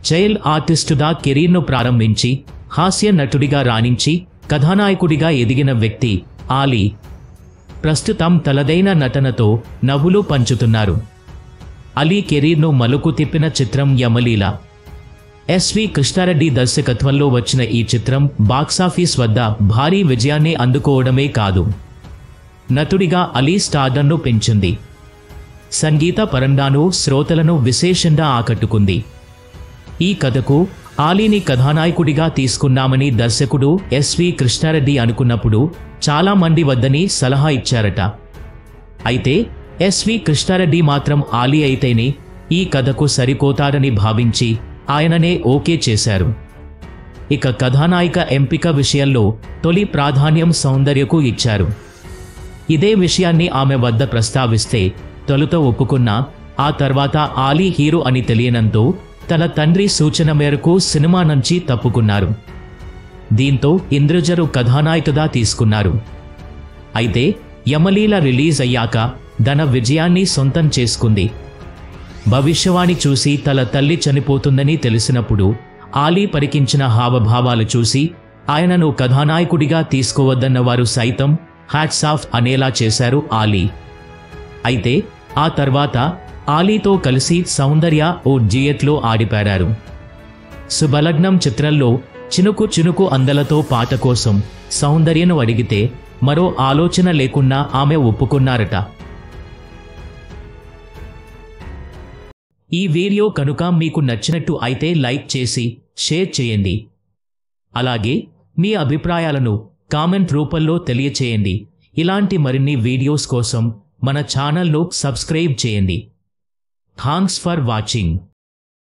Child ఆర్టిస్టుగా కెరీర్ను ప్రారంభించి హాస్య నటుడిగా రాణించి కథానాయకుడిగా ఎదిగిన వ్యక్తి ఆలీ ప్రస్తుతం తనదైన నటనతో నవ్వులు పంచుతున్నారు. అలీ కెరీర్ను మలుపు తిప్పిన చిత్రం యమలీల. ఎస్వి కృష్ణారెడ్డి దర్శకత్వంలో వచ్చిన ఈ చిత్రం బాక్సాఫీస్ వద్ద భారీ విజయాన్ని అందుకోవడమే కాదు, నటుడిగా అలీ స్టార్డమ్ను పెంచింది. సంగీత పరంగానూ శ్రోతలను విశేషంగా ఆకట్టుకుంది. ఈ కథకు ఆలీని కథానాయకుడిగా తీసుకున్నామని దర్శకుడు ఎస్వి కృష్ణారెడ్డి అనుకున్నప్పుడు చాలా మంది వద్దని సలహా ఇచ్చారట. అయితే ఎస్వి కృష్ణారెడ్డి మాత్రం ఆలీ అయితేనే ఈ కథకు సరిపోతాడని భావించి ఆయననే ఓకే చేశారు. ఇక కథానాయిక ఎంపిక విషయంలో తొలి ప్రాధాన్యం సౌందర్యకు ఇచ్చారు. ఇదే విషయాన్ని ఆమె వద్ద ప్రస్తావిస్తే తొలుత ఒప్పుకున్నా ఆ తర్వాత ఆలీ హీరో అని తెలియనంతో తన తండ్రి సూచన మేరకు సినిమా నుంచి తప్పుకున్నారు. దీంతో ఇంద్రజరు కథానాయికగా తీసుకున్నారు. అయితే యమలీల రిలీజ్ అయ్యాక ధన విజయాన్ని సొంతం చేసుకుంది. భవిష్యవాణి చూసి తన తల్లి చనిపోతుందని తెలిసినప్పుడు ఆలీ పరికించిన హావభావాలు చూసి ఆయనను కథానాయకుడిగా తీసుకోవద్దన్న వారు సైతం హ్యాట్స్ ఆఫ్ అనేలా చేశారు ఆలీ. అయితే ఆ తర్వాత ఆలీతో కలిసి సౌందర్య ఓ డ్యూయెట్లో ఆడిపాడారు. శుభలగ్నం చిత్రంలో చినుకు చినుకు అందలతో పాట కోసం సౌందర్యను అడిగితే మరో ఆలోచన లేకుండా ఆమె ఒప్పుకున్నారట. ఈ వీడియో కనుక మీకు నచ్చినట్టు అయితే లైక్ చేసి షేర్ చేయండి. అలాగే మీ అభిప్రాయాలను కామెంట్ రూపంలో తెలియచేయండి. ఇలాంటి మరిన్ని వీడియోస్ కోసం మన ఛానల్ను సబ్స్క్రైబ్ చేయండి. Thanks for watching.